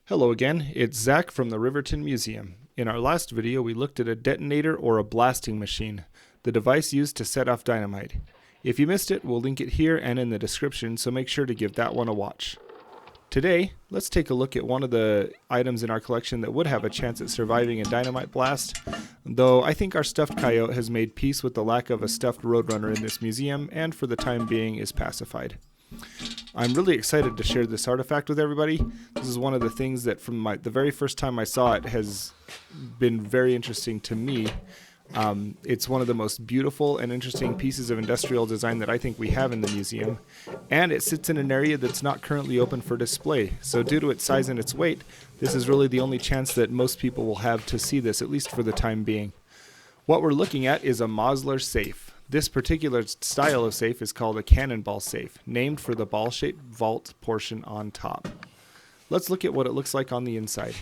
Hello again, it's Zach from the Riverton Museum. In our last video, we looked at a detonator or a blasting machine, the device used to set off dynamite. If you missed it, we'll link it here and in the description, so make sure to give that one a watch. Today, let's take a look at one of the items in our collection that would have a chance at surviving a dynamite blast, though I think our stuffed coyote has made peace with the lack of a stuffed roadrunner in this museum and for the time being is pacified. I'm really excited to share this artifact with everybody. This is one of the things that from the very first time I saw it has been very interesting to me. It's one of the most beautiful and interesting pieces of industrial design that I think we have in the museum, and it sits in an area that's not currently open for display. So due to its size and its weight, this is really the only chance that most people will have to see this, at least for the time being. What we're looking at is a Mosler safe. This particular style of safe is called a cannonball safe, named for the ball-shaped vault portion on top. Let's look at what it looks like on the inside.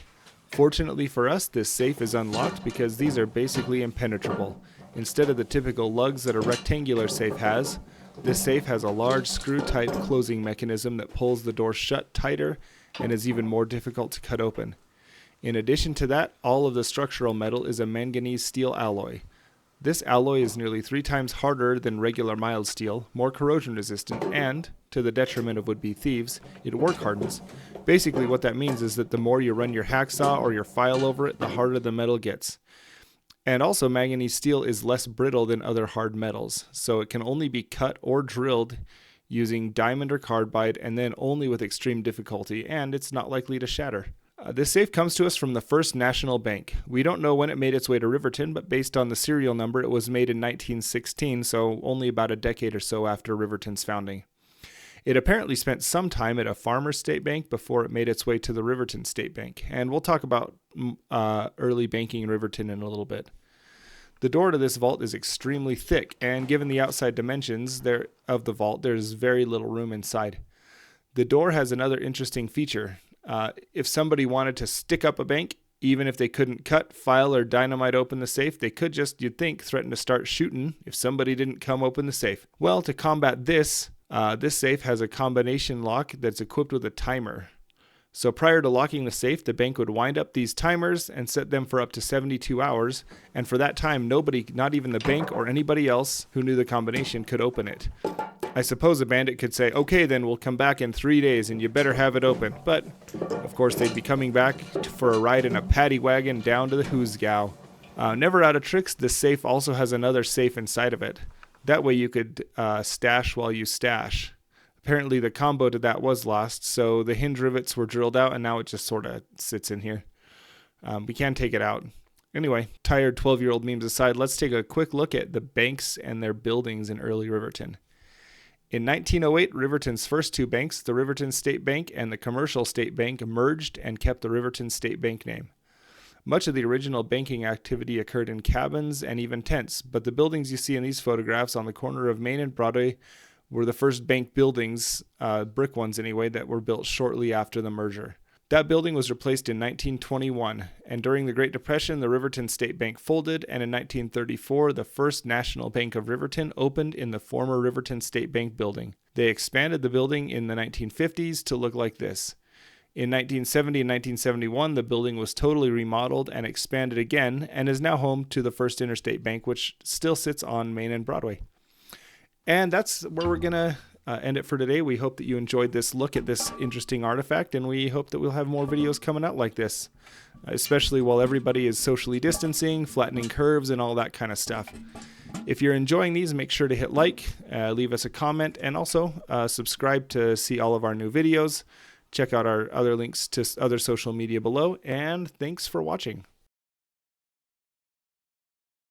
Fortunately for us, this safe is unlocked because these are basically impenetrable. Instead of the typical lugs that a rectangular safe has, this safe has a large screw-tight closing mechanism that pulls the door shut tighter and is even more difficult to cut open. In addition to that, all of the structural metal is a manganese steel alloy. This alloy is nearly 3 times harder than regular mild steel, more corrosion resistant, and, to the detriment of would-be thieves, it work hardens. Basically what that means is that the more you run your hacksaw or your file over it, the harder the metal gets. And also manganese steel is less brittle than other hard metals, so it can only be cut or drilled using diamond or carbide and then only with extreme difficulty, and it's not likely to shatter. This safe comes to us from the First National Bank. We don't know when it made its way to Riverton, but based on the serial number, it was made in 1916, so only about a decade or so after Riverton's founding. It apparently spent some time at a farmer's state bank before it made its way to the Riverton State Bank, and we'll talk about early banking in Riverton in a little bit. The door to this vault is extremely thick, and given the outside dimensions of the vault, there's very little room inside. The door has another interesting feature. If somebody wanted to stick up a bank, even if they couldn't cut, file, or dynamite open the safe, they could just, you'd think, threaten to start shooting if somebody didn't come open the safe. Well, to combat this, this safe has a combination lock that's equipped with a timer. So prior to locking the safe, the bank would wind up these timers and set them for up to 72 hours, and for that time, nobody, not even the bank or anybody else who knew the combination, could open it. I suppose a bandit could say, okay, then we'll come back in 3 days and you better have it open. But, of course, they'd be coming back for a ride in a paddy wagon down to the Hoosgow. Never out of tricks, this safe also has another safe inside of it. That way you could stash while you stash. Apparently the combo to that was lost, so the hinge rivets were drilled out and now it just sort of sits in here. We can take it out. Anyway, tired 12-year-old memes aside, let's take a quick look at the banks and their buildings in early Riverton. In 1908, Riverton's first 2 banks, the Riverton State Bank and the Commercial State Bank, merged and kept the Riverton State Bank name. Much of the original banking activity occurred in cabins and even tents, but the buildings you see in these photographs on the corner of Main and Broadway were the first bank buildings, brick ones anyway, that were built shortly after the merger. That building was replaced in 1921, and during the Great Depression, the Riverton State Bank folded, and in 1934, the First National Bank of Riverton opened in the former Riverton State Bank building. They expanded the building in the 1950s to look like this. In 1970 and 1971, the building was totally remodeled and expanded again, and is now home to the First Interstate Bank, which still sits on Main and Broadway. And that's where we're going to end it for today. We hope that you enjoyed this look at this interesting artifact, and we hope that we'll have more videos coming out like this, especially while everybody is socially distancing, flattening curves, and all that kind of stuff. If you're enjoying these, make sure to hit like, leave us a comment, and also subscribe to see all of our new videos. Check out our other links to other social media below, and thanks for watching.